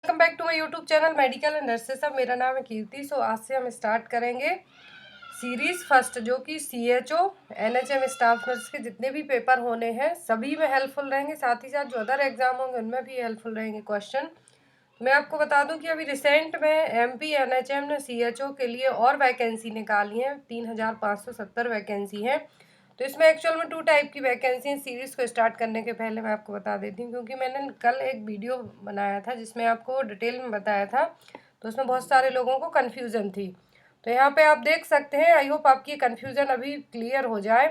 Welcome back to my YouTube channel medical and nurses. अब मेरा नाम है कीर्ति। आज से हम स्टार्ट करेंगे सीरीज फर्स्ट, जो कि CHO NHM स्टाफ नर्स के जितने भी पेपर होने हैं सभी में हेल्पफुल रहेंगे। साथ ही साथ जो अदर एग्जाम होंगे उनमें भी हेल्पफुल रहेंगे क्वेश्चन। मैं आपको बता दूं कि अभी रिसेंट में MP NHM ने CHO के लिए और वैकेंसी निकाली है। 3570 वैकेंसी है। तो इसमें एक्चुअल में 2 टाइप की वैकेंसी है। सीरीज़ को स्टार्ट करने के पहले मैं आपको बता देती हूँ, क्योंकि मैंने कल एक वीडियो बनाया था जिसमें आपको डिटेल में बताया था, तो उसमें बहुत सारे लोगों को कन्फ्यूज़न थी। तो यहाँ पे आप देख सकते हैं, आई होप आपकी कन्फ्यूज़न अभी क्लियर हो जाए।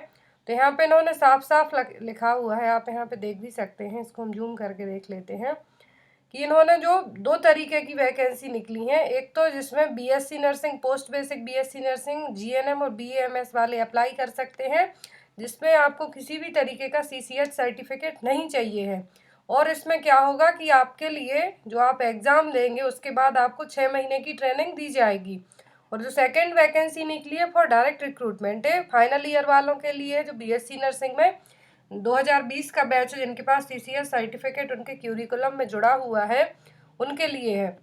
तो यहाँ पे इन्होंने साफ साफ लिखा हुआ है, आप यहाँ पे देख भी सकते हैं। इसको हम जूम करके देख लेते हैं कि इन्होंने जो 2 तरीके की वैकेंसी निकली हैं, एक तो जिसमें BSc nursing, post basic BSc nursing, GNM और BAMS वाले अप्लाई कर सकते हैं, जिसमें आपको किसी भी तरीके का CCH सर्टिफिकेट नहीं चाहिए है। और इसमें क्या होगा कि आपके लिए जो आप एग्ज़ाम देंगे उसके बाद आपको 6 महीने की ट्रेनिंग दी जाएगी। और जो सेकेंड वैकेंसी निकली है फॉर डायरेक्ट रिक्रूटमेंट है, फाइनल ईयर वालों के लिए, जो BSc नर्सिंग में 2020 का बैच है, जिनके पास CCS सर्टिफिकेट उनके क्यूरिकुलम में जुड़ा हुआ है, उनके लिए है।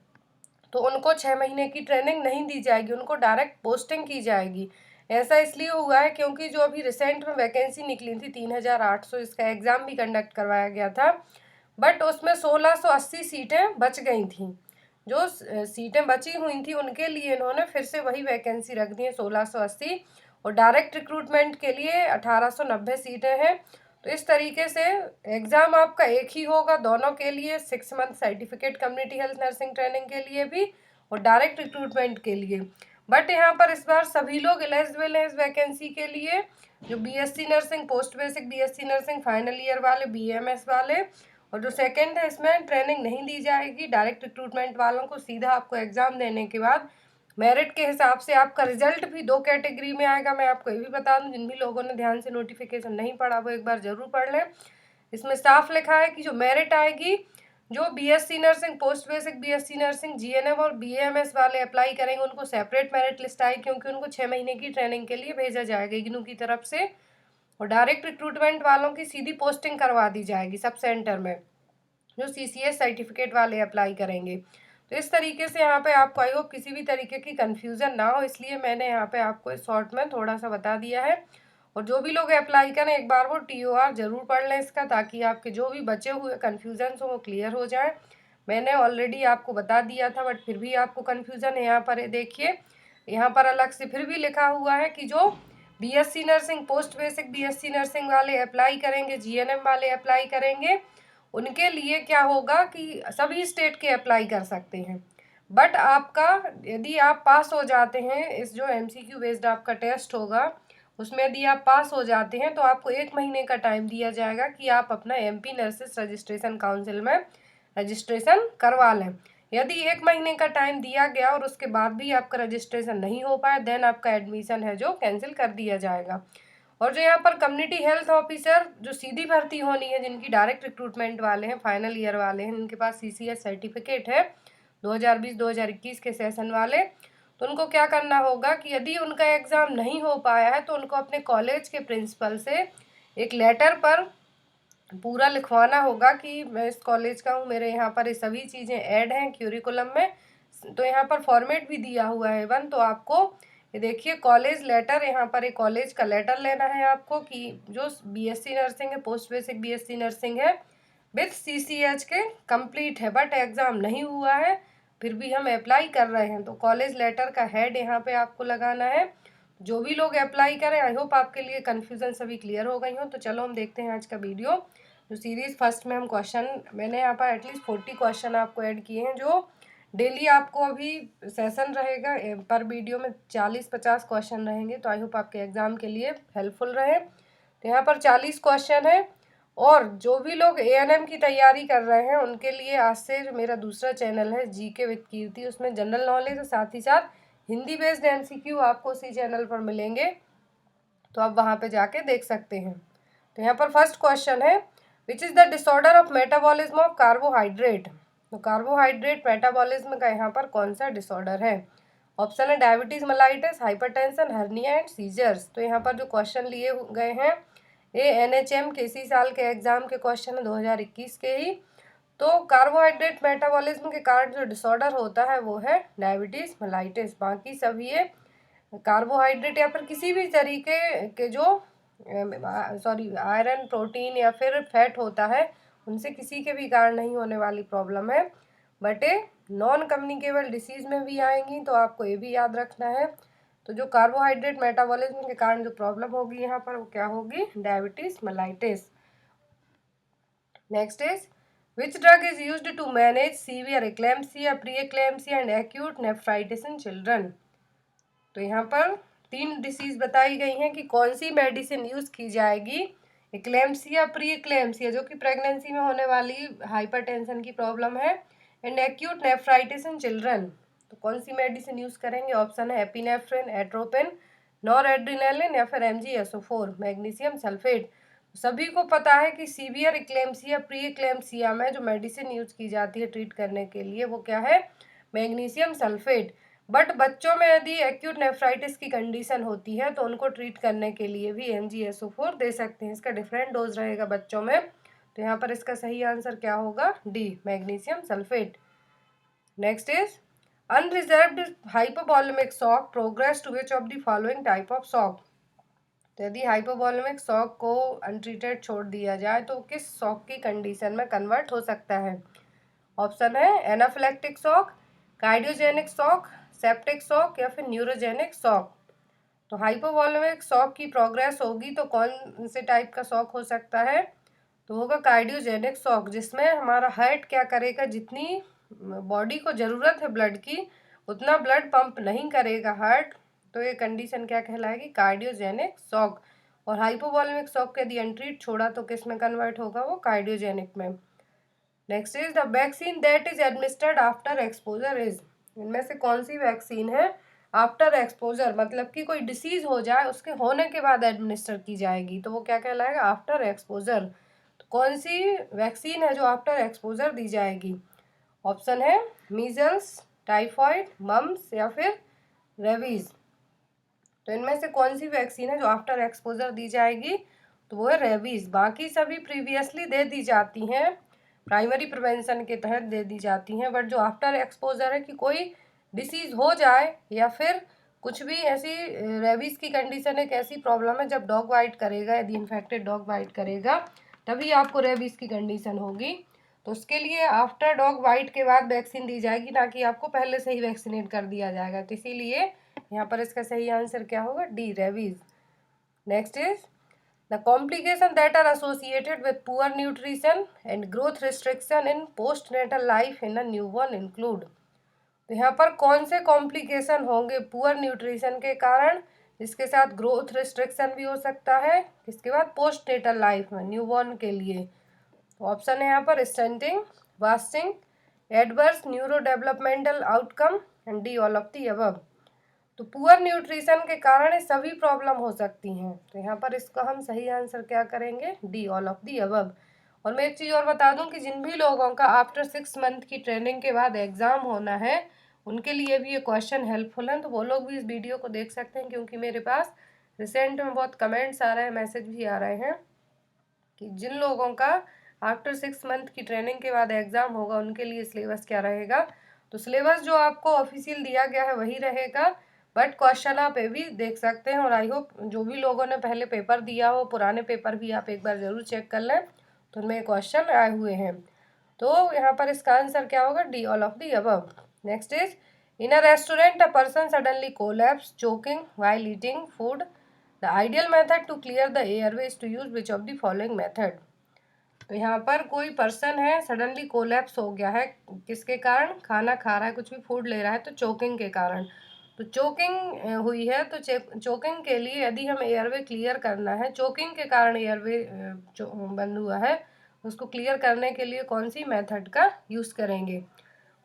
तो उनको 6 महीने की ट्रेनिंग नहीं दी जाएगी, उनको डायरेक्ट पोस्टिंग की जाएगी। ऐसा इसलिए हुआ है क्योंकि जो अभी रिसेंट में वैकेंसी निकली थी 3800, इसका एग्ज़ाम भी कंडक्ट करवाया गया था, बट उसमें 1680 सीटें बच गई थी। जो सीटें बची हुई थी उनके लिए इन्होंने फिर से वही वैकेंसी रख दी है 1680, और डायरेक्ट रिक्रूटमेंट के लिए 1890 सीटें हैं। तो इस तरीके से एग्ज़ाम आपका एक ही होगा दोनों के लिए, 6 month certificate community health nursing training के लिए भी और डायरेक्ट रिक्रूटमेंट के लिए। बट यहाँ पर इस बार सभी लोग एलिजिबल हैं इस वैकेंसी के लिए, जो BSc nursing, post basic BSc nursing, final year वाले, BMS वाले। और जो सेकेंड है, इसमें ट्रेनिंग नहीं दी जाएगी, डायरेक्ट रिक्रूटमेंट वालों को सीधा आपको एग्ज़ाम देने के बाद मेरिट के हिसाब से आपका रिजल्ट भी 2 कैटेगरी में आएगा। मैं आपको ये भी बता दूं, जिन भी लोगों ने ध्यान से नोटिफिकेशन नहीं पढ़ा वो एक बार ज़रूर पढ़ लें। इसमें साफ लिखा है कि जो मेरिट आएगी, जो BSc nursing, post basic BSc nursing, GNM और BAMS वाले अप्लाई करेंगे उनको सेपरेट मेरिट लिस्ट आएगी, क्योंकि उनको 6 महीने की ट्रेनिंग के लिए भेजा जाएगा इग्नू की तरफ से। और डायरेक्ट रिक्रूटमेंट वालों की सीधी पोस्टिंग करवा दी जाएगी सब सेंटर में, जो CCS सर्टिफिकेट वाले अप्लाई करेंगे। तो इस तरीके से यहाँ पे आपको आई होप किसी भी तरीके की कन्फ्यूज़न ना हो, इसलिए मैंने यहाँ पे आपको शॉर्ट में थोड़ा सा बता दिया है। और जो भी लोग अप्लाई करें एक बार वो TOR ज़रूर पढ़ लें इसका, ताकि आपके जो भी बचे हुए कन्फ्यूज़न हो वो क्लियर हो जाए। मैंने ऑलरेडी आपको बता दिया था, बट फिर भी आपको कन्फ्यूज़न है। यहाँ पर देखिए, यहाँ पर अलग से फिर भी लिखा हुआ है कि जो BSc nursing, post basic BSc nursing वाले अप्लाई करेंगे, GNM वाले अप्लाई करेंगे, उनके लिए क्या होगा कि सभी स्टेट के अप्लाई कर सकते हैं। बट आपका, यदि आप पास हो जाते हैं, इस जो MCQ बेस्ड आपका टेस्ट होगा उसमें यदि आप पास हो जाते हैं तो आपको 1 महीने का टाइम दिया जाएगा कि आप अपना MP नर्सिस रजिस्ट्रेशन काउंसिल में रजिस्ट्रेशन करवा लें। यदि 1 महीने का टाइम दिया गया और उसके बाद भी आपका रजिस्ट्रेशन नहीं हो पाया, देन आपका एडमिशन है जो कैंसिल कर दिया जाएगा। और जो यहाँ पर कम्युनिटी हेल्थ ऑफिसर जो सीधी भर्ती होनी है, जिनकी डायरेक्ट रिक्रूटमेंट वाले हैं, फाइनल ईयर वाले हैं, जिनके पास CCS सर्टिफिकेट है 2020-2021 के सेशन वाले, तो उनको क्या करना होगा कि यदि उनका एग्ज़ाम नहीं हो पाया है तो उनको अपने कॉलेज के प्रिंसिपल से एक लेटर पर पूरा लिखवाना होगा कि मैं इस कॉलेज का हूँ, मेरे यहाँ पर ये सभी चीज़ें ऐड हैं क्यूरिकुलम में। तो यहाँ पर फॉर्मेट भी दिया हुआ है वन, तो आपको ये देखिए कॉलेज लेटर, यहाँ पर एक कॉलेज का लेटर लेना है आपको कि जो BSc नर्सिंग है, पोस्ट बेसिक BSc नर्सिंग है, विथ CCH के कंप्लीट है, बट एग्ज़ाम नहीं हुआ है, फिर भी हम अप्लाई कर रहे हैं। तो कॉलेज लेटर का हेड यहाँ पे आपको लगाना है। जो भी लोग अप्लाई करें, आई होप आपके लिए कन्फ्यूज़न सभी क्लियर हो गई हो। तो चलो हम देखते हैं आज का वीडियो। जो सीरीज़ फर्स्ट में हम क्वेश्चन, मैंने यहाँ पर एटलीस्ट 40 क्वेश्चन आपको ऐड किए हैं, जो डेली आपको अभी सेशन रहेगा, पर वीडियो में 40-50 क्वेश्चन रहेंगे। तो आई होप आपके एग्ज़ाम के लिए हेल्पफुल रहे। तो यहाँ पर 40 क्वेश्चन है। और जो भी लोग ANM की तैयारी कर रहे हैं उनके लिए आज से जो मेरा दूसरा चैनल है GK विद कीर्ति, उसमें जनरल नॉलेज और साथ ही साथ हिंदी बेस्ड MCQ आपको उसी चैनल पर मिलेंगे, तो आप वहाँ पे जाके देख सकते हैं। तो यहाँ पर फर्स्ट क्वेश्चन है, which is the disorder of metabolism of carbohydrate. तो कार्बोहाइड्रेट मेटाबॉलिज्म का यहाँ पर कौन सा डिसऑर्डर है? ऑप्शन है diabetes mellitus, hypertension, hernia and seizures. तो यहाँ पर जो क्वेश्चन लिए गए हैं ये NHM के इसी साल के एग्ज़ाम के क्वेश्चन है, 2021 के ही। तो कार्बोहाइड्रेट मेटाबॉलिज्म के कारण जो डिसऑर्डर होता है वो है डायबिटीज मेलाइटिस। बाकी सभी ये कार्बोहाइड्रेट या फिर किसी भी तरीके के जो आयरन, प्रोटीन या फिर फैट होता है उनसे किसी के भी कारण नहीं होने वाली प्रॉब्लम है, but a non communicable disease में भी आएंगी। तो आपको ये भी याद रखना है। तो जो कार्बोहाइड्रेट मेटाबॉलिज्म के कारण जो प्रॉब्लम होगी यहाँ पर वो क्या होगी, diabetes mellitus. Next is which drug is used to manage severe eclampsia, pre-eclampsia and acute nephritis in children। तो यहाँ पर 3 डिसीज बताई गई हैं कि कौन सी मेडिसिन यूज की जाएगी। एक्लेम्सिया, प्री एक्लेम्सिया जो कि प्रेगनेंसी में होने वाली हाइपरटेंशन की प्रॉब्लम है, and acute nephritis in children. तो कौन सी मेडिसिन यूज करेंगे, ऑप्शन है एपिनेफ्रिन, एट्रोपिन, नॉरएड्रेनालिन या फिर MgSO4 मैग्नीशियम सल्फेट। सभी को पता है कि सीवियर एक्लेम्सिया, प्री एक्लेम्सिया में जो मेडिसिन यूज की जाती है ट्रीट करने के लिए वो क्या है, मैग्नीशियम सल्फेट। बट बच्चों में यदि एक्यूट नेफ्राइटिस की कंडीशन होती है तो उनको ट्रीट करने के लिए भी MgSO4 दे सकते हैं। इसका डिफरेंट डोज रहेगा बच्चों में। तो यहाँ पर इसका सही आंसर क्या होगा, D, magnesium sulphate. Next is unreserved hypovolemic shock progress to which of the following type of shock. तो यदि हाइपोवॉल्यूमिक शॉक को अनट्रीटेड छोड़ दिया जाए तो किस शॉक की कंडीशन में कन्वर्ट हो सकता है। ऑप्शन है anaphylactic shock, cardiogenic shock, septic shock या फिर न्यूरोजेनिक शॉक। तो हाइपोवॉल्यूमिक शॉक की प्रोग्रेस होगी तो कौन से टाइप का शॉक हो सकता है, तो होगा कार्डियोजेनिक शॉक, जिसमें हमारा हार्ट क्या करेगा, जितनी बॉडी को ज़रूरत है ब्लड की उतना ब्लड पंप नहीं करेगा हार्ट। तो ये कंडीशन क्या कहलाएगी, कार्डियोजेनिक शॉक। और हाइपोवॉल्यूमिक शॉक यदि अनट्रीट छोड़ा तो किस में कन्वर्ट होगा, वो कार्डियोजेनिक में। Next is the vaccine that is administered after exposure is. इनमें से कौन सी वैक्सीन है आफ्टर एक्सपोजर, मतलब कि कोई डिसीज हो जाए उसके होने के बाद एडमिनिस्टर की जाएगी, तो वो क्या कहलाएगा, आफ्टर एक्सपोजर। तो कौन सी वैक्सीन है जो आफ्टर एक्सपोजर दी जाएगी। ऑप्शन है मीजल्स, टाइफॉइड, मम्स या फिर रेबीज। तो इनमें से कौन सी वैक्सीन है जो आफ्टर एक्सपोजर दी जाएगी, तो वो है रेबीज। बाकी सभी प्रीवियसली दे दी जाती हैं, प्राइमरी प्रिवेंशन के तहत दे दी जाती हैं, बट जो आफ्टर एक्सपोजर है कि कोई डिसीज हो जाए या फिर कुछ भी ऐसी रेबीज की कंडीशन एक ऐसी प्रॉब्लम है जब डॉग बाइट करेगा, यदि इन्फेक्टेड डॉग बाइट करेगा तभी आपको रेबीज की कंडीशन होगी। तो उसके लिए आफ्टर डॉग बाइट के बाद वैक्सीन दी जाएगी, ना कि आपको पहले से ही वैक्सीनेट कर दिया जाएगा। तो इसीलिए यहाँ पर इसका सही आंसर क्या होगा, D, rabies. Next is the complications that are associated with poor nutrition and growth restriction in postnatal life in a newborn include। तो यहाँ पर कौन से कॉम्प्लिकेशन होंगे पुअर न्यूट्रिशन के कारण, जिसके साथ ग्रोथ रिस्ट्रिक्शन भी हो सकता है, किसके बाद, पोस्टनेटल लाइफ में न्यूबॉर्न के लिए। तो ऑप्शन है यहाँ पर stunting, wasting, adverse neuro developmental outcome and D, all of the above. तो पुअर न्यूट्रिशन के कारण सभी प्रॉब्लम हो सकती हैं। तो यहाँ पर इसका हम सही आंसर क्या करेंगे, D, all of the above. और मैं एक चीज़ और बता दूं कि जिन भी लोगों का आफ्टर 6 मंथ की ट्रेनिंग के बाद एग्ज़ाम होना है उनके लिए भी ये क्वेश्चन हेल्पफुल है, तो वो लोग भी इस वीडियो को देख सकते हैं, क्योंकि मेरे पास रिसेंट में बहुत कमेंट्स आ रहे हैं, मैसेज भी आ रहे हैं कि जिन लोगों का आफ्टर 6 मंथ की ट्रेनिंग के बाद एग्ज़ाम होगा उनके लिए सिलेबस क्या रहेगा। तो सिलेबस जो आपको ऑफिशियल दिया गया है वही रहेगा, बट क्वेश्चन आप ये भी देख सकते हैं। और आई होप जो भी लोगों ने पहले पेपर दिया हो, पुराने पेपर भी आप एक बार ज़रूर चेक कर लें, तो उनमें क्वेश्चन आए हुए हैं। तो यहाँ पर इसका आंसर क्या होगा, D, all of the above. Next is in a restaurant a person suddenly collapse choking while eating food, the ideal method to clear the airways to use which of the following method. तो यहाँ पर कोई person है suddenly collapse हो गया है, किसके कारण, खाना खा रहा है, कुछ भी फूड ले रहा है, तो चोकिंग के कारण। तो चोकिंग हुई है, तो चोकिंग के लिए यदि हम एयरवे क्लियर करना है, चोकिंग के कारण एयरवे बंद हुआ है, उसको क्लियर करने के लिए कौन सी मेथड का यूज़ करेंगे।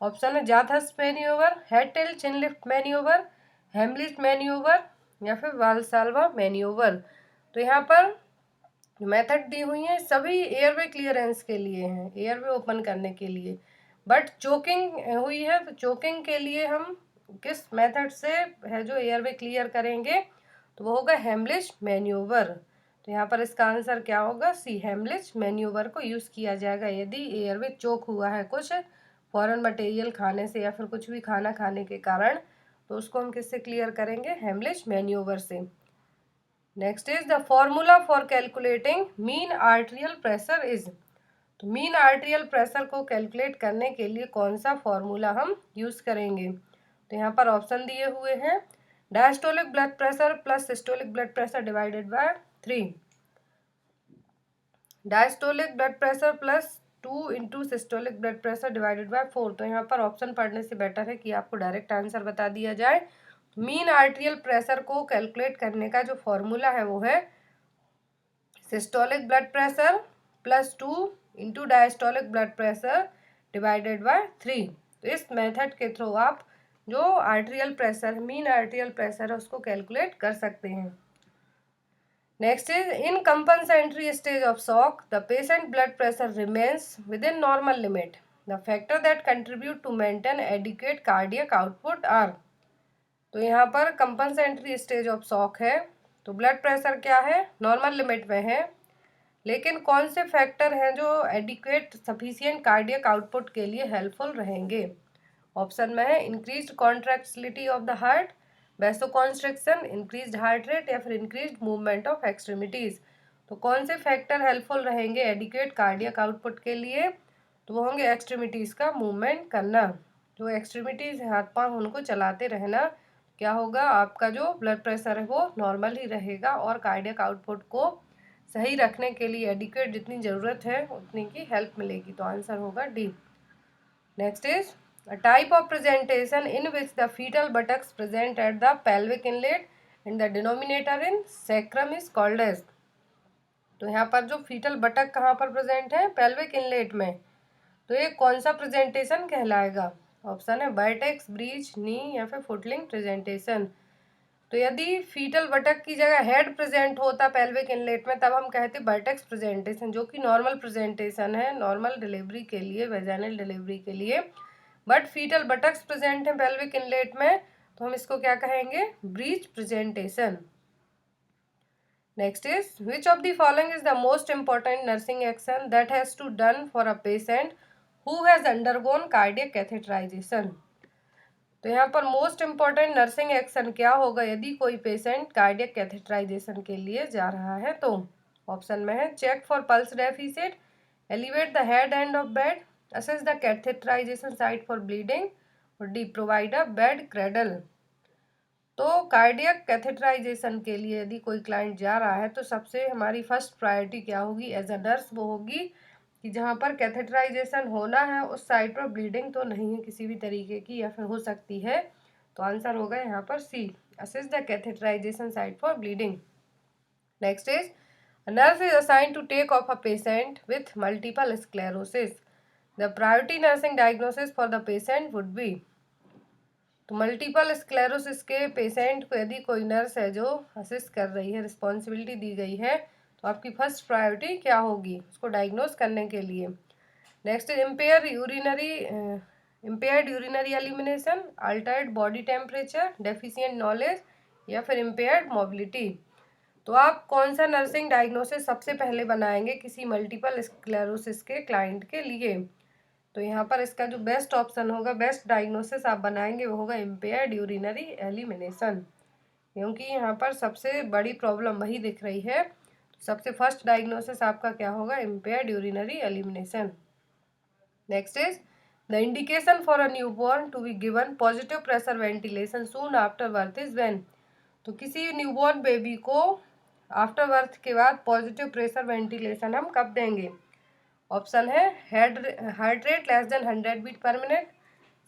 ऑप्शन है जाथस मैन्यूवर, हेड टेल चिन लिफ्ट मैन्यूवर, हेमलिट मैन्यूवर या फिर वाल्साल्वा मैन्यूवर। तो यहाँ पर मेथड दी हुई है सभी एयरवे क्लियरेंस के लिए हैं, एयरवे ओपन करने के लिए, बट चोकिंग हुई है तो चोकिंग के लिए हम किस मेथड से है जो एयरवे क्लियर करेंगे, तो वो होगा हेमलिश मैन्यूवर। तो यहाँ पर इसका आंसर क्या होगा, सी, हेमलिच मैन्यूवर को यूज़ किया जाएगा यदि एयरवे चोक हुआ है कुछ फॉरेन मटेरियल खाने से या फिर कुछ भी खाना खाने के कारण, तो उसको हम किससे क्लियर करेंगे, हेमलिच मैन्यूवर से। Next is the formula for calculating mean arterial pressure is. तो मीन आर्टेरियल प्रेशर को कैलकुलेट करने के लिए कौन सा फॉर्मूला हम यूज़ करेंगे। तो यहाँ पर ऑप्शन दिए हुए हैं, diastolic blood pressure plus systolic blood pressure divided by 3, diastolic blood pressure plus 2 into systolic blood pressure divided bye 4। तो यहाँ पर ऑप्शन पढ़ने से बेटर है कि आपको डायरेक्ट आंसर बता दिया जाए। मीन आर्टेरियल प्रेशर को कैलकुलेट करने का जो फॉर्मूला है वो है systolic blood pressure plus 2 into diastolic blood pressure divided by 3। तो इस मेथड के थ्रू आप जो arterial pressure, mean arterial pressure है उसको कैलकुलेट कर सकते हैं। Next is in compensatory stage of shock the patient blood pressure remains within normal limit, the factor that contribute to maintain adequate cardiac output R. तो यहाँ पर कंपनसेंट्री stage of shock है, तो ब्लड प्रेशर क्या है, normal limit में है, लेकिन कौन से फैक्टर हैं जो एडिक्वेट सफिशिएंट कार्डियक आउटपुट के लिए हेल्पफुल रहेंगे। ऑप्शन में है increased contractility of the heart, vasoconstriction, increased heart rate या फिर इंक्रीज्ड मूवमेंट ऑफ एक्सट्रीमिटीज़। तो कौन से फैक्टर हेल्पफुल रहेंगे एडिक्वेट कार्डियक आउटपुट के लिए, तो वो होंगे एक्सट्रीमिटीज़ का मूवमेंट करना, जो एक्सट्रीमिटीज़ हाथ पांव उनको चलाते रहना, क्या होगा, आपका जो ब्लड प्रेशर है वो नॉर्मल ही रहेगा और कार्डियक आउटपुट को सही रखने के लिए एडिक्वेट जितनी ज़रूरत है उतनी की हेल्प मिलेगी। तो आंसर होगा D. Next is a type of presentation in which the fetal buttocks present at the pelvic inlet and the denominator in sacrum is called as। तो यहाँ पर जो फीटल बटक कहाँ पर प्रेजेंट है, पेल्विक इनलेट में, तो ये कौन सा प्रेजेंटेशन कहलाएगा। ऑप्शन है वर्टेक्स, ब्रीच, नी या फिर फुटलिंग प्रेजेंटेशन। तो यदि फीटल बटक की जगह हेड प्रेजेंट होता पेल्विक इनलेट में तब हम कहते वर्टेक्स प्रेजेंटेशन, जो कि नॉर्मल प्रेजेंटेशन है नॉर्मल डिलीवरी के लिए, वेजाइनल डिलीवरी के लिए। बट फीटल बटक्स प्रेजेंट हैं पेल्विक इनलेट में, तो हम इसको क्या कहेंगे, breech presentation. Next is which of the following is the most important nursing action that has to done for a patient who has undergone cardiac catheterisation. तो यहाँ पर मोस्ट इंपॉर्टेंट नर्सिंग एक्शन क्या होगा यदि कोई पेशेंट कार्डियक कैथेटराइजेशन के लिए जा रहा है। तो ऑप्शन में है check for pulse deficit, elevate the head end of bed, assess the catheterization site for bleeding और D provide a bed cradle. तो कार्डियक कैथेटराइजेशन के लिए यदि कोई क्लाइंट जा रहा है तो सबसे हमारी फर्स्ट प्रायोरिटी क्या होगी एज अ नर्स, वो होगी कि जहाँ पर कैथेटराइजेशन होना है उस साइट पर ब्लीडिंग तो नहीं है किसी भी तरीके की या फिर हो सकती है। तो आंसर होगा यहाँ पर सी, assess the catheterization site for bleeding। Next is a nurse is assigned to take off a patient with multiple sclerosis, the priority nursing diagnosis for the patient would be। तो मल्टीपल स्क्लेरोसिस के patient को यदि कोई nurse है जो assist कर रही है, रिस्पॉन्सिबिलिटी दी गई है, तो आपकी फर्स्ट प्रायोरिटी क्या होगी उसको डायग्नोस करने के लिए। Next is impaired urinary elimination, Altered body temperature, deficient knowledge या फिर इम्पेयर्ड मोबिलिटी। तो आप कौन सा नर्सिंग डायग्नोसिस सबसे पहले बनाएंगे किसी मल्टीपल स्क्लेरोसिस के क्लाइंट के लिए। तो यहाँ पर इसका जो बेस्ट ऑप्शन होगा, बेस्ट डायग्नोसिस आप बनाएंगे वो होगा इम्पेयर्ड यूरिनरी एलिमिनेशन, क्योंकि यहाँ पर सबसे बड़ी प्रॉब्लम वही दिख रही है। तो सबसे फर्स्ट डायग्नोसिस आपका क्या होगा, impaired urinary elimination. Next is the indication for a newborn to be given positive pressure ventilation soon after birth is when. तो किसी न्यूबॉर्न बेबी को आफ्टर बर्थ के बाद पॉजिटिव प्रेशर वेंटिलेशन हम कब देंगे। ऑप्शन है heart rate less than 100 beat per minute,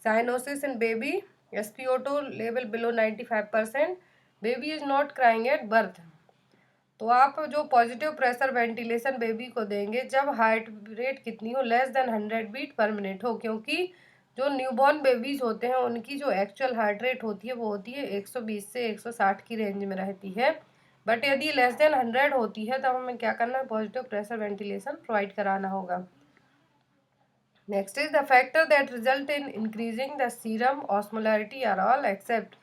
cyanosis in baby, SpO2 level below 95%, baby is not crying at birth. तो आप जो पॉजिटिव प्रेशर वेंटिलेशन बेबी को देंगे जब हार्ट रेट कितनी हो, less than 100 beat per minute हो, क्योंकि जो न्यूबॉर्न बेबीज होते हैं उनकी जो एक्चुअल हार्ट रेट होती है वो होती है 120 से 160 की रेंज में रहती है। बट यदि लेस देन 100 होती है तब हमें क्या करना है, पॉजिटिव प्रेशर वेंटिलेशन प्रोवाइड कराना होगा। Next is the factor that result in increasing the serum osmolarity are all except.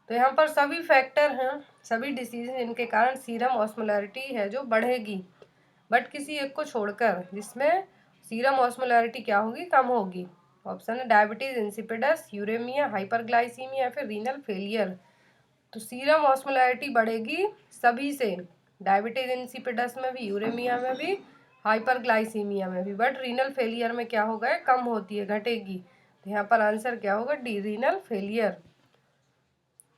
तो यहाँ पर सभी फैक्टर हैं, सभी डिसीज इनके कारण सीरम ऑस्मोलैरिटी है जो बढ़ेगी, बट किसी एक को छोड़कर, जिसमें सीरम ऑस्मोलैरिटी क्या होगी, कम होगी। ऑप्शन है डायबिटीज इंसिपिडस, यूरेमिया, हाइपरग्लाइसीमिया या फिर रीनल फेलियर। तो सीरम ऑस्मोलैरिटी बढ़ेगी सभी से, डायबिटीज इंसिपिडस में भी, यूरेमिया में भी, हाइपरग्लाइसीमिया में भी, बट रीनल फेलियर में क्या होगा, कम होती है, घटेगी। तो यहाँ पर आंसर क्या होगा, D, renal failure.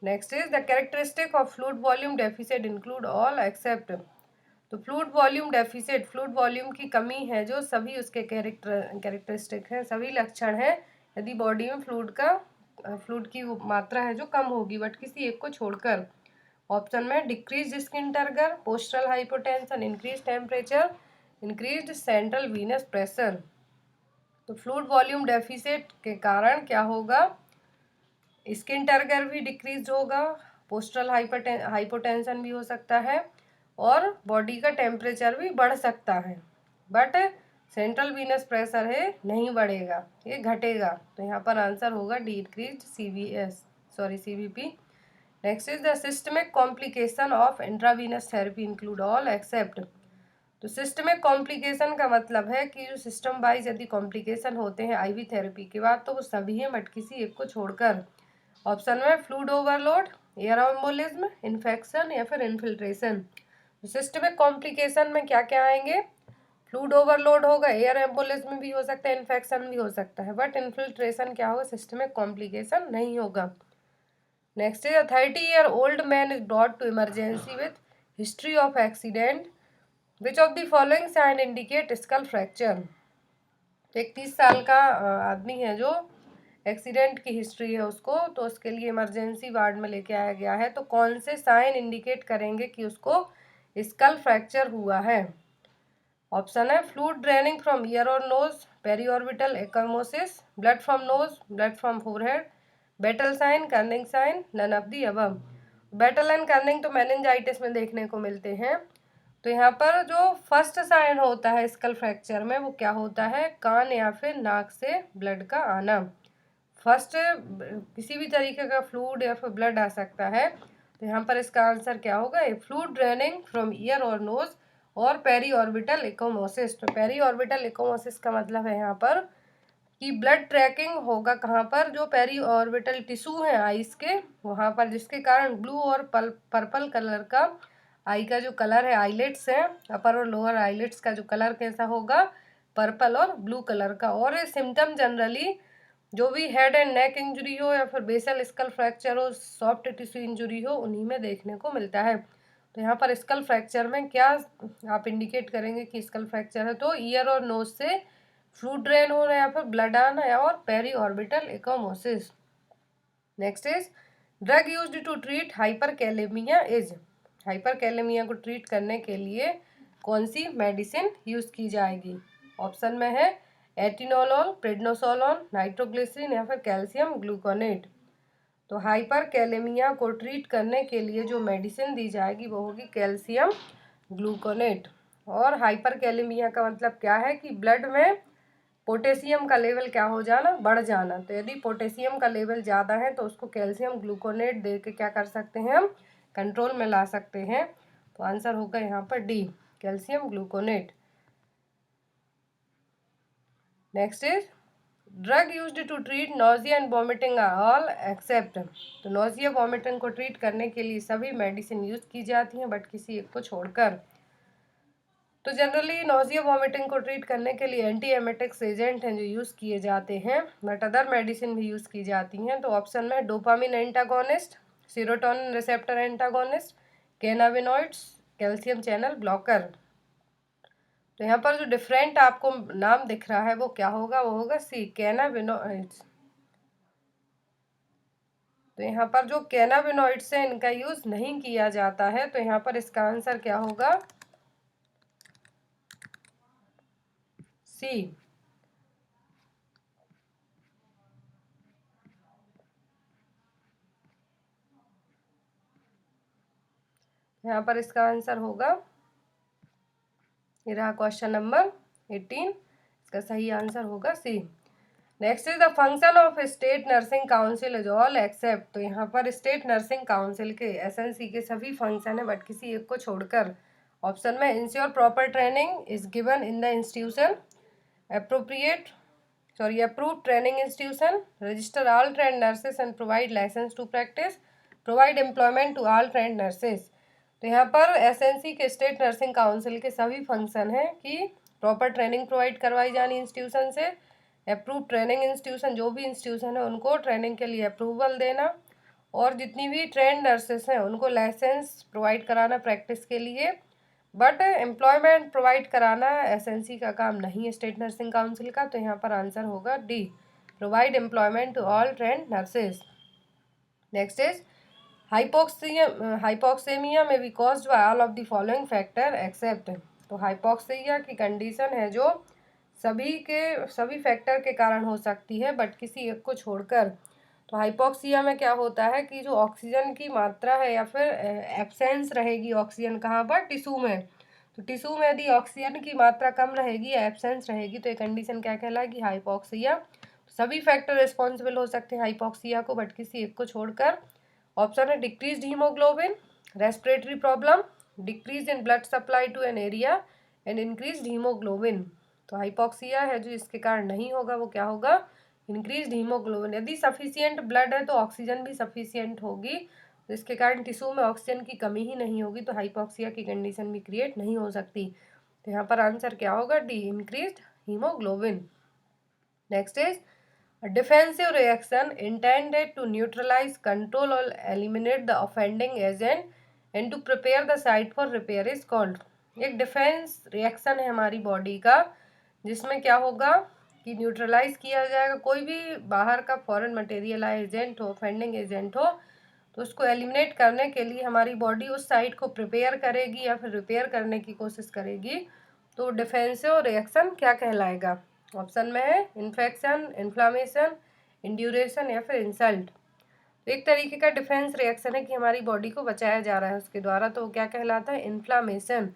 Next is the characteristic of fluid volume deficit include all except. तो fluid volume deficit, fluid volume की कमी है जो सभी उसके कैरेक्टरिस्टिक हैं, सभी लक्षण हैं यदि बॉडी में फ्लूइड की मात्रा है जो कम होगी, बट किसी एक को छोड़कर। ऑप्शन में decrease skin turgor, postural hypotension, increase temperature, increase central Venus pressure. तो फ्लूइड वॉल्यूम डेफिसिट के कारण क्या होगा, स्किन टर्गर भी डिक्रीज होगा, पोस्टरल हाइपोटेंशन भी हो सकता है, और बॉडी का टेम्परेचर भी बढ़ सकता है, बट सेंट्रल वीनस प्रेशर है नहीं बढ़ेगा, ये घटेगा। तो यहाँ पर आंसर होगा D, increase CVP। Next is the systemic complication of intravenous therapy include all except. तो सिस्टमिक कॉम्प्लिकेशन का मतलब है कि जो सिस्टम वाइज यदि कॉम्प्लिकेशन होते हैं आईवी थेरेपी के बाद, तो वो सभी हैं बट किसी एक को छोड़कर। ऑप्शन में fluid overload, air embolism, infection या फिर इन्फिल्ट्रेशन। सिस्टमिक कॉम्प्लिकेशन में क्या क्या आएंगे, फ्लूइड ओवरलोड होगा, एयर एम्बोलिज्म भी हो सकता है, इन्फेक्शन भी हो सकता है, बट इन्फिल्ट्रेशन क्या होगा, सिस्टमिक कॉम्प्लिकेशन नहीं होगा। Next is 30-year-old man is brought to emergency with history of accident. Which of the following sign indicate skull fracture? 31 साल का आदमी है जो एक्सीडेंट की हिस्ट्री है उसको, तो उसके लिए इमरजेंसी वार्ड में लेके आया गया है। तो कौन से साइन इंडिकेट करेंगे कि उसको स्कल फ्रैक्चर हुआ है? ऑप्शन है फ्लूइड ड्रेनिंग फ्रॉम ईयर और nose, periorbital ecchymosis, blood from nose, blood from forehead, battle sign, Kernig sign, none of the above. Battle and Kernig तो मेनिंजाइटिस में देखने को मिलते हैं। तो यहाँ पर जो फर्स्ट साइन होता है स्कल फ्रैक्चर में, वो क्या होता है, कान या फिर नाक से ब्लड का आना। फर्स्ट किसी भी तरीके का फ्लूइड या फिर ब्लड आ सकता है। तो यहाँ पर इसका आंसर क्या होगा, फ्लूइड ड्रेनिंग फ्रॉम ईयर और नोज और पेरी ऑर्बिटल इकोमोसिस। तो पेरी ऑर्बिटल इकोमोसिस का मतलब है यहाँ पर कि ब्लड ट्रैकिंग होगा कहाँ पर, जो पेरी ऑर्बिटल टिश्यू है आईज के वहाँ पर, जिसके कारण ब्लू और पर्पल कलर का आई का जो कलर है, आईलेट्स है, अपर और लोअर आईलेट्स का जो कलर कैसा होगा, पर्पल और ब्लू कलर का। और ये सिम्टम जनरली जो भी हेड एंड नेक इंजरी हो या फिर बेसल स्कल फ्रैक्चर हो, सॉफ्ट टिश्यू इंजरी हो, उन्हीं में देखने को मिलता है। तो यहाँ पर स्कल फ्रैक्चर में क्या आप इंडिकेट करेंगे कि स्कल फ्रैक्चर है, तो ईयर और नोज से फ्लूइड ड्रेन होना या फिर ब्लड आना या और periorbital ecchymosis. Next is drug used to treat hyperkalemia is. Hyperkalemia को ट्रीट करने के लिए कौन सी मेडिसिन यूज की जाएगी? ऑप्शन में है एटिनोलोल, प्रेडनोसोलोन, नाइट्रोग्लिसरीन या फिर कैल्शियम ग्लूकोनेट। तो हाइपरकैलेमिया को ट्रीट करने के लिए जो मेडिसिन दी जाएगी वो होगी कैल्शियम ग्लूकोनेट। और हाइपरकैलेमिया का मतलब क्या है कि ब्लड में पोटेशियम का लेवल क्या हो जाना, बढ़ जाना। तो यदि पोटेशियम का लेवल ज़्यादा है तो उसको कैल्शियम ग्लूकोनेट दे के क्या कर सकते हैं, हम कंट्रोल में ला सकते हैं। तो आंसर होगा यहाँ पर D, calcium gluconate. Next is drug used to treat nausea and vomiting are all except. तो नोजिया वॉमिटिंग को ट्रीट करने के लिए सभी मेडिसिन यूज की जाती हैं बट किसी एक को छोड़कर। तो जनरली नोजिया वॉमिटिंग को ट्रीट करने के लिए एंटी एमेटिक्स एजेंट हैं जो यूज़ किए जाते हैं, बट अदर मेडिसिन भी यूज़ की जाती हैं। तो ऑप्शन में dopamine antagonist, serotonin receptor antagonist, cannabinoids, calcium channel blocker. तो यहाँ पर जो डिफरेंट आपको नाम दिख रहा है वो क्या होगा, वो होगा सी, कैनाबिनॉइड्स। तो यहाँ पर जो कैनाबिनॉइड्स है इनका यूज नहीं किया जाता है, तो यहाँ पर इसका आंसर क्या होगा, सी। यहाँ पर इसका आंसर होगा, ये रहा क्वेश्चन नंबर 18, इसका सही आंसर होगा C. Next is the function of state nursing council is all except. तो यहाँ पर स्टेट नर्सिंग काउंसिल के एसएनसी के सभी फंक्शन है बट किसी एक को छोड़कर। ऑप्शन में ensure proper training is given in the institution, approved training institution, register all trained nurses and provide license to practice, provide employment to all trained nurses। तो यहाँ पर एसएनसी के स्टेट नर्सिंग काउंसिल के सभी function हैं कि proper training provide करवाई जानी इंस्टीट्यूशन से, अप्रूव ट्रेनिंग इंस्टीट्यूशन जो भी इंस्टीट्यूशन है उनको ट्रेनिंग के लिए अप्रूवल देना, और जितनी भी ट्रेंड नर्सेस हैं उनको लाइसेंस प्रोवाइड कराना प्रैक्टिस के लिए। बट एम्प्लॉयमेंट प्रोवाइड कराना एसएनसी का काम नहीं है स्टेट नर्सिंग काउंसिल का। तो यहाँ पर आंसर होगा D, provide employment to all trained nurses. Next is hypoxemia में be caused by all of the following factor except. तो हाइपोक्सिया की कंडीशन है जो सभी फैक्टर के कारण हो सकती है बट किसी एक को छोड़कर। तो हाइपोक्सिया में क्या होता है कि जो ऑक्सीजन की मात्रा है या फिर एब्सेंस रहेगी ऑक्सीजन कहाँ पर, टिश्यू में। तो टिश्यू में यदि ऑक्सीजन की मात्रा कम रहेगी या एब्सेंस रहेगी तो ये कंडीशन क्या कहलाएगी, हाइपोक्सिया। सभी फैक्टर रिस्पॉन्सिबल हो सकते हैं हाइपोक्सिया को बट किसी एक को छोड़कर। ऑप्शन है decrease haemoglobin, respiratory problem, decrease in blood supply to an area and increase haemoglobin. तो हाइपोक्सिया है जो इसके कारण नहीं होगा वो क्या होगा, इंक्रीज हीमोग्लोबिन। यदि सफिशियंट ब्लड है तो ऑक्सीजन भी सफिशियंट होगी, तो इसके कारण टिश्यू में ऑक्सीजन की कमी ही नहीं होगी, तो हाइपोक्सिया की कंडीशन भी क्रिएट नहीं हो सकती। तो यहाँ पर आंसर क्या होगा, D, increase haemoglobin. Next is defensive reaction intended to neutralise, control और eliminate the offending agent and to prepare the site for repair is called. एक डिफेंस रिएक्शन है हमारी बॉडी का जिसमें क्या होगा कि न्यूट्रलाइज किया जाएगा कोई भी बाहर का फॉरेन मटेरियल आए, एजेंट हो, ऑफेंडिंग एजेंट हो, तो उसको एलिमिनेट करने के लिए हमारी बॉडी उस साइट को प्रिपेयर करेगी या फिर रिपेयर करने की कोशिश करेगी। तो डिफेंसिव रिएक्शन क्या कहलाएगा, ऑप्शन में है इन्फेक्शन, इन्फ्लामेशन, इंड्यूरेशन या फिर इंसल्ट। तो एक तरीके का डिफेंस रिएक्शन है कि हमारी बॉडी को बचाया जा रहा है उसके द्वारा, तो क्या कहलाता है, इन्फ्लामेशन।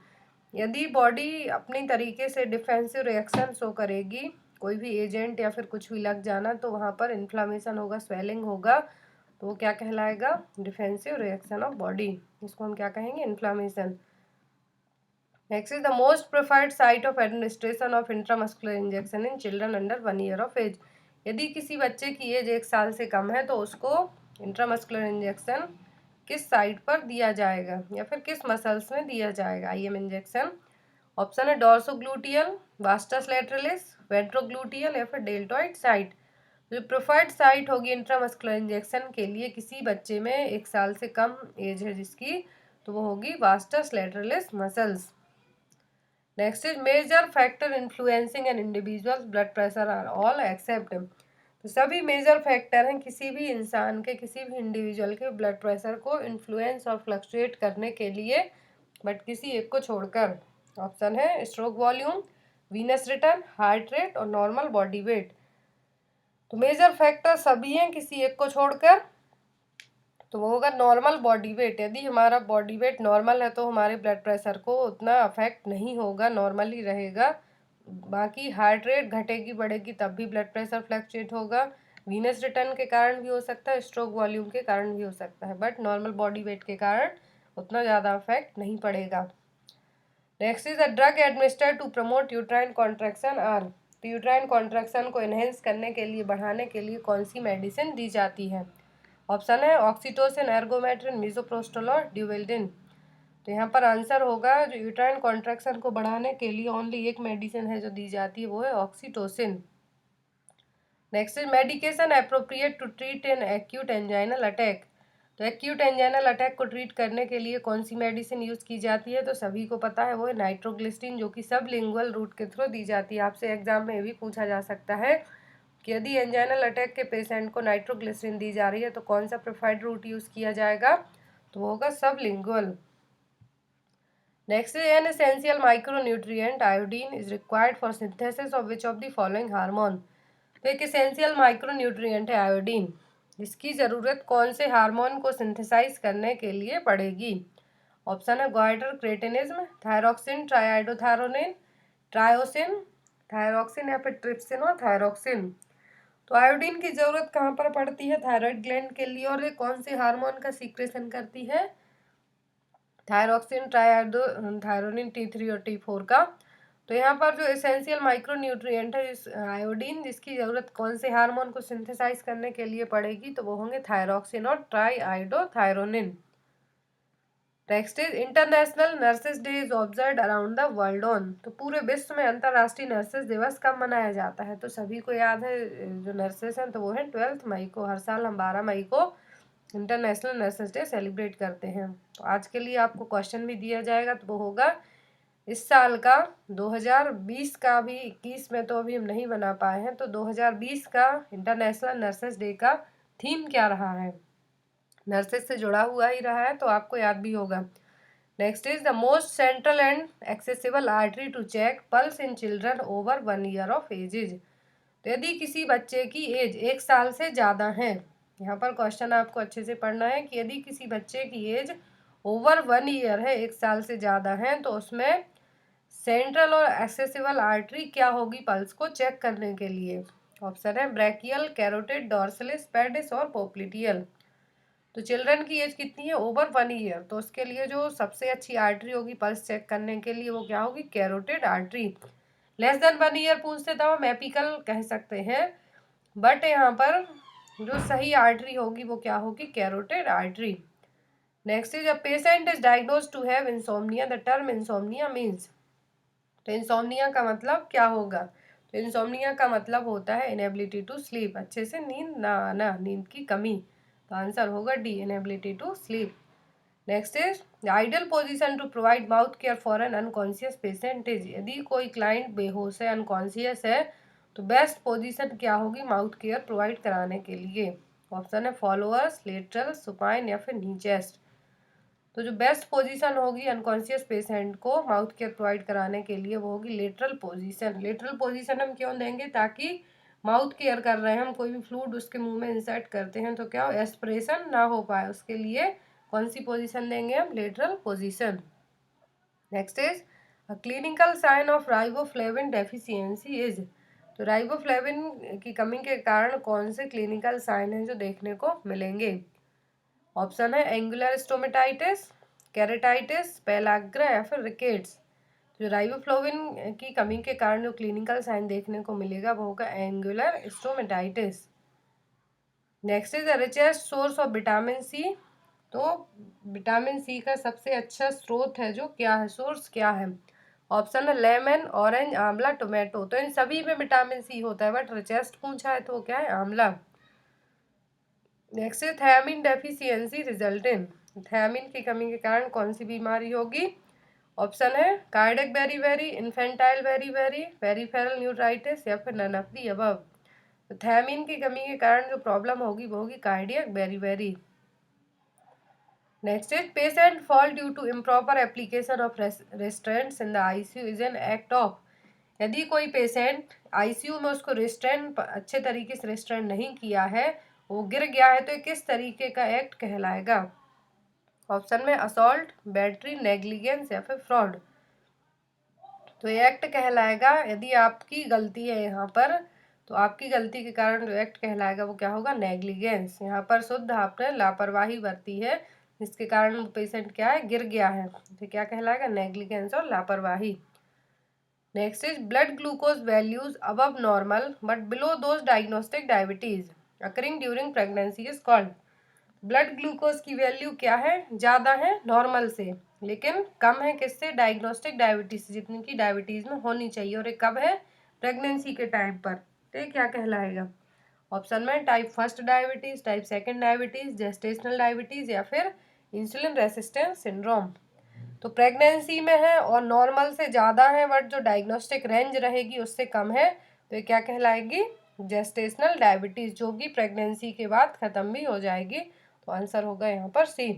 यदि बॉडी अपनी तरीके से डिफेंसिव रिएक्शन शो करेगी, कोई भी एजेंट या फिर कुछ भी लग जाना, तो वहाँ पर इन्फ्लामेशन होगा, स्वेलिंग होगा, तो वो क्या कहलाएगा, डिफेंसिव रिएक्शन ऑफ बॉडी। इसको हम क्या कहेंगे, inflammation. Next is the most preferred site of administration of intramuscular injection in children under 1 year of age. यदि किसी बच्चे की एज 1 साल से कम है तो उसको इंट्रामस्कुलर इंजेक्शन किस साइट पर दिया जाएगा या फिर किस मसल्स में दिया जाएगा, आईएम इंजेक्शन। ऑप्शन है डॉर्सोग्लूटियल, वास्टस लैटरलिस, वेंट्रोग्लूटियल या फिर डेल्टॉइड साइट। जो प्रेफर्ड साइट होगी इंट्रामस्कुलर इंजेक्शन के लिए किसी बच्चे में 1 साल से कम एज है जिसकी, तो वो होगी vastus lateralis muscles. Next is major factor influencing an individuals blood pressure are all except. तो सभी मेजर फैक्टर हैं किसी भी इंसान के, किसी भी इंडिविजुअल के ब्लड प्रेशर को इन्फ्लुएंस और फ्लक्चुएट करने के लिए बट किसी एक को छोड़कर। ऑप्शन है stroke volume, venous return, heart rate और नॉर्मल बॉडी वेट। तो मेजर फैक्टर सभी हैं किसी एक को छोड़कर, तो वो होगा नॉर्मल बॉडी वेट। यदि हमारा बॉडी वेट नॉर्मल है तो हमारे ब्लड प्रेशर को उतना अफेक्ट नहीं होगा, नॉर्मल ही रहेगा। बाकी हार्ट रेट घटेगी बढ़ेगी तब भी ब्लड प्रेशर फ्लक्चुएट होगा, वीनस रिटर्न के कारण भी हो सकता है, स्ट्रोक वॉल्यूम के कारण भी हो सकता है, बट नॉर्मल बॉडी वेट के कारण उतना ज़्यादा अफेक्ट नहीं पड़ेगा। Next is a drug administered to promote uterine contraction are. तो यूट्राइन कॉन्ट्रैक्शन को एनहेंस करने के लिए, बढ़ाने के लिए कौन सी मेडिसिन दी जाती है। ऑप्शन है ऑक्सीटोसिन, एर्गोमेट्रिन, मिसोप्रोस्टोल और ड्यूवेल्डिन। तो यहाँ पर आंसर होगा जो यूट्राइन कॉन्ट्रैक्शन को बढ़ाने के लिए ओनली एक मेडिसिन है जो दी जाती है, वो है oxytocin. Next is medication appropriate to treat an acute anginal attack. तो एक्यूट एंजाइनल अटैक को ट्रीट करने के लिए कौन सी मेडिसिन यूज़ की जाती है, तो सभी को पता है वो है नाइट्रोग्लिसरीन, जो कि सबलिंगुअल रूट के थ्रू दी जाती है। आपसे एग्जाम में भी पूछा जा सकता है कि यदि एंजाइनल अटैक के पेशेंट को नाइट्रोग्लिसरीन दी जा रही है तो कौन सा प्रेफर्ड रूट यूज़ किया जाएगा, तो वो होगा sublingual. Next is an essential micronutrient iodine is required for synthesis of which of the following hormone. तो एक एसेंशियल माइक्रोन्यूट्रिएंट है आयोडीन, जिसकी ज़रूरत कौन से हार्मोन को सिंथेसाइज करने के लिए पड़ेगी। ऑप्शन है goitre, cretinism, thyroxine, triiodothyronine, tyrosine, thyroxine या फिर ट्रिप्सिन और थायरॉक्सिन। तो आयोडीन की जरूरत कहाँ पर पड़ती है? थायराइड ग्लैंड के लिए। और ये कौन से हार्मोन का सीक्रेशन करती है? थायरोक्सिन, थायरोनिन T3 और T4 का। तो यहाँ पर जो एसेंशियल माइक्रोन्यूट्रिएंट है इस आयोडीन, जिसकी जरूरत कौन से हार्मोन को सिंथेसाइज करने के लिए पड़ेगी? तो वो होंगे थायरोक्सिन और triiodothyronine. Next is international nurses day is observed around the world on. तो पूरे विश्व में अंतर्राष्ट्रीय नर्सेज दिवस कब मनाया जाता है? तो सभी को याद है जो नर्सेज हैं, तो वो है 12 मई को। हर साल हम 12 मई को इंटरनेशनल नर्सेज डे सेलिब्रेट करते हैं। तो आज के लिए आपको क्वेश्चन भी दिया जाएगा, तो वो होगा इस साल का 2020 का भी, 21 में तो अभी हम नहीं बना पाए हैं, तो 2020 का इंटरनेशनल नर्सेज डे का थीम क्या रहा है? नर्सेज से जुड़ा हुआ ही रहा है, तो आपको याद भी होगा। Next is the most central and accessible artery to check pulse in children over 1 year of ages. तो यदि किसी बच्चे की एज 1 साल से ज़्यादा है, यहाँ पर क्वेश्चन आपको अच्छे से पढ़ना है कि यदि किसी बच्चे की एज ओवर 1 ईयर है, 1 साल से ज़्यादा है, तो उसमें सेंट्रल और एक्सेसिबल आर्टरी क्या होगी पल्स को चेक करने के लिए? ऑप्शन है ब्रैकियल, कैरोटिड, डॉर्सलिस, पेडिस और पोप्लिटियल। तो चिल्ड्रन की एज कितनी है? Over 1 year. तो उसके लिए जो सबसे अच्छी आर्टरी होगी पल्स चेक करने के लिए, वो क्या होगी? Carotid artery. Less than 1 year पूछते तो हम एपिकल कह सकते हैं, बट यहाँ पर जो सही आर्टरी होगी वो क्या होगी? Carotid artery. Next is a patient is diagnosed to have insomnia. The term insomnia means. तो इंसोम्निया का मतलब क्या होगा? तो इंसोम्निया का मतलब होता है इनएबिलिटी टू स्लीप, अच्छे से नींद ना आना, नींद की कमी। तो आंसर होगा D, inability to sleep. Next is the ideal position to provide mouth care for an unconscious patient is. यदि कोई क्लाइंट बेहोश है, अनकॉन्शियस है, तो बेस्ट पोजीशन क्या होगी माउथ केयर प्रोवाइड कराने के लिए? ऑप्शन है फॉलोअर्स, लेटरल, सुपाइन या फिर नी चेस्ट। तो जो बेस्ट पोजीशन होगी अनकॉन्शियस पेशेंट को माउथ केयर प्रोवाइड कराने के लिए, वो होगी लेटरल पोजीशन। लेटरल पोजीशन हम क्यों देंगे? ताकि माउथ केयर कर रहे हैं हम, कोई भी फ्लूइड उसके मुंह में इंसर्ट करते हैं तो क्या हो? एस्पिरेशन ना हो पाए, उसके लिए कौन सी पोजीशन देंगे हम? Lateral position. Next is a clinical sign of riboflavin deficiency is. तो राइबोफ्लेविन की कमी के कारण कौन से क्लिनिकल साइन हैं जो देखने को मिलेंगे? ऑप्शन है एंगुलर स्टोमेटाइटिस, केरेटाइटिस, पेलाग्रा या फिर रिकेट्स। जो राइबोफ्लोविन की कमी के कारण जो क्लिनिकल साइन देखने को मिलेगा वो होगा angular stomatitis. Next is the richest source of vitamin C. तो विटामिन सी का सबसे अच्छा स्रोत है जो क्या है? सोर्स क्या है? ऑप्शन है लेमन, ऑरेंज, आंवला, टोमेटो। तो इन सभी में विटामिन सी होता है, बट रिचेस्ट पूछा है तो वो क्या है? आंवला। नेक्स्ट है thiamine deficiency result in. Thiamine की कमी के कारण कौन सी बीमारी होगी? ऑप्शन है cardiac beriberi, infantile beriberi, peripheral neuritis या फिर नन ऑफ दी अबव। तो थायमिन की कमी के कारण जो प्रॉब्लम होगी वो होगी cardiac beriberi. Next is patient fall due to improper application of restraints in the ICU is an act of. यदि कोई पेशेंट आईसीयू में उसको रेस्ट्रेंट अच्छे तरीके से रेस्ट्रेंट नहीं किया है, वो गिर गया है, तो ये किस तरीके का एक्ट कहलाएगा? ऑप्शन में असॉल्ट, बैटरी, नेग्लिजेंस या फिर फ्रॉड। तो ये एक्ट कहलाएगा, यदि आपकी गलती है यहाँ पर, तो आपकी गलती के कारण जो एक्ट कहलाएगा वो क्या होगा? नेग्लिजेंस। यहाँ पर शुद्ध आपने लापरवाही बरती है, जिसके कारण वो पेशेंट क्या है? गिर गया है, तो क्या कहलाएगा? नेग्लिजेंस और लापरवाही। Next is blood glucose values above normal but below those diagnostic diabetes occurring during pregnancy is called. Blood glucose की वैल्यू क्या है? ज़्यादा है नॉर्मल से, लेकिन कम है किससे? डायग्नोस्टिक डायबिटीज से, जितनी की डायबिटीज़ में होनी चाहिए। और ये कब है? प्रेगनेंसी के टाइम पर। तो ये क्या कहलाएगा? ऑप्शन में type 1 diabetes, type 2 diabetes, gestational diabetes या फिर इंसुलिन रेसिस्टेंस सिंड्रोम। तो प्रेगनेंसी में है और नॉर्मल से ज़्यादा है, बट जो डायग्नोस्टिक रेंज रहेगी उससे कम है, तो ये क्या कहलाएगी? जेस्टेशनल डायबिटीज़, जो कि प्रेगनेंसी के बाद ख़त्म भी हो जाएगी। तो आंसर होगा यहाँ पर C.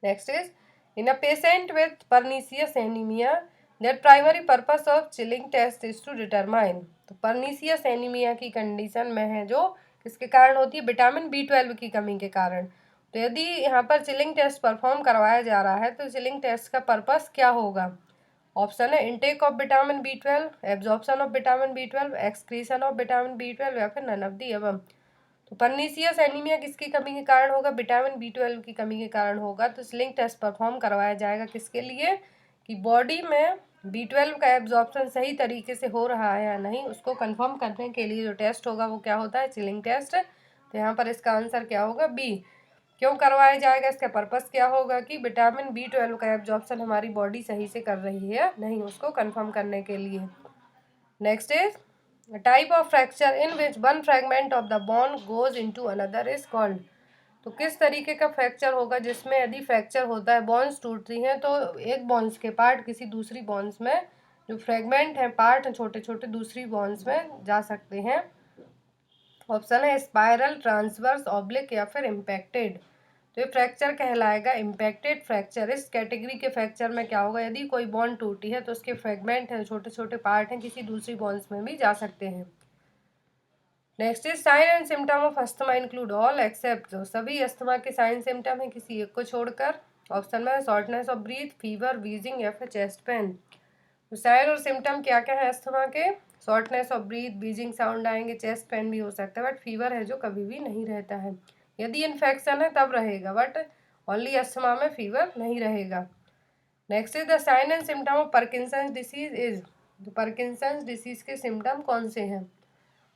Next is in a patient with pernicious anaemia that primary purpose of Schilling test is to determine. तो परनीसियस एनीमिया की कंडीशन में है जो किसके कारण होती है? विटामिन B12 की कमी के कारण। तो यदि यहाँ पर चिलिंग टेस्ट परफॉर्म करवाया जा रहा है, तो चिलिंग टेस्ट का पर्पस क्या होगा? ऑप्शन है intake of vitamin B12, absorption of vitamin B12, excretion of vitamin B12 या फिर नन ऑफ दी अबव। तो परनीसियस एनीमिया किसकी कमी के कारण होगा? विटामिन B12 की कमी के कारण होगा। तो स्लिंग टेस्ट परफॉर्म करवाया जाएगा किसके लिए? कि बॉडी में B12 का एब्जॉर्प्शन सही तरीके से हो रहा है या नहीं, उसको कंफर्म करने के लिए जो टेस्ट होगा वो क्या होता है? Chilling test. तो यहाँ पर इसका आंसर क्या होगा? बी। क्यों करवाया जाएगा? इसका पर्पस क्या होगा? कि विटामिन B12 का एब्जॉर्प्शन हमारी बॉडी सही से कर रही है नहीं, उसको कंफर्म करने के लिए। Next is type of fracture in which one fragment of the bone goes into another is called. तो किस तरीके का फ्रैक्चर होगा जिसमें यदि फ्रैक्चर होता है, बोन्स टूटती हैं, तो एक बोन्स के पार्ट किसी दूसरी बोन्स में, जो फ्रैगमेंट है, पार्ट हैं छोटे छोटे, दूसरी बोन्स में जा सकते हैं। ऑप्शन है स्पाइरल, ट्रांसवर्स, ऑब्लिक या फिर इम्पैक्टेड। तो ये फ्रैक्चर कहलाएगा इम्पैक्टेड फ्रैक्चर। इस कैटेगरी के फ्रैक्चर में क्या होगा? यदि कोई बोन टूटी है तो उसके फ्रैगमेंट हैं, छोटे छोटे पार्ट हैं, किसी दूसरी बोन्स में भी जा सकते हैं। Next is sine and symptom of asthma include all accept. जो सभी अस्थमा के साइन सिम्टम है किसी एक को छोड़कर। ऑप्शन में shortness of breath, fever, wheezing या फिर चेस्ट पेन। तो साइन और सिम्टम क्या क्या है अस्थमा के? Shortness of breath, Beijing sound आएंगे, चेस्ट पेन भी हो सकता है, बट फीवर है जो कभी भी नहीं रहता है। यदि इन्फेक्शन है तब रहेगा, बट ओनली अस्थमा में फीवर नहीं रहेगा। Next is the sign and symptom of Parkinson's disease is. तो पार्किंसंस डिसीज के सिम्टम कौन से हैं?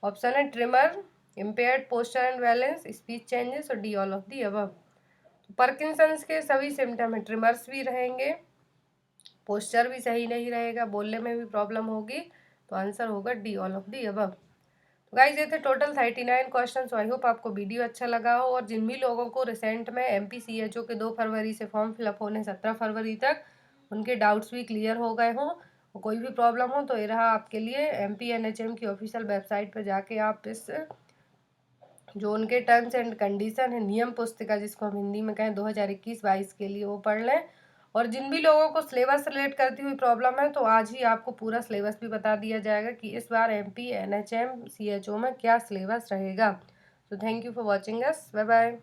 ऑप्शन है tremor, impaired posture and balance, speech changes और D all of the above. तो पार्किंसंस के सभी सिम्टम है, ट्रिमर्स भी रहेंगे, पोस्चर भी सही नहीं रहेगा, बोलने में भी प्रॉब्लम होगी, तो आंसर होगा D all of the above. तो गाइस ये थे टोटल 39 क्वेश्चन। आई होप आपको वीडियो अच्छा लगा हो, और जिन भी लोगों को रिसेंट में MP CHO के 2 फरवरी से फॉर्म फिलअप होने 17 फरवरी तक, उनके डाउट्स भी क्लियर हो गए हों, कोई भी प्रॉब्लम हो, तो ये रहा आपके लिए MP NHM की ऑफिशियल वेबसाइट पर जाके आप इस जो उनके टर्म्स एंड कंडीशन है, नियम पुस्तिका जिसको हम हिंदी में कहें 2021-22 के लिए, वो पढ़ लें। और जिन भी लोगों को सिलेबस रिलेट करती हुई प्रॉब्लम है, तो आज ही आपको पूरा सिलेबस भी बता दिया जाएगा कि इस बार MP NHM CHO में क्या सिलेबस रहेगा। तो thank you for watching us, bye bye.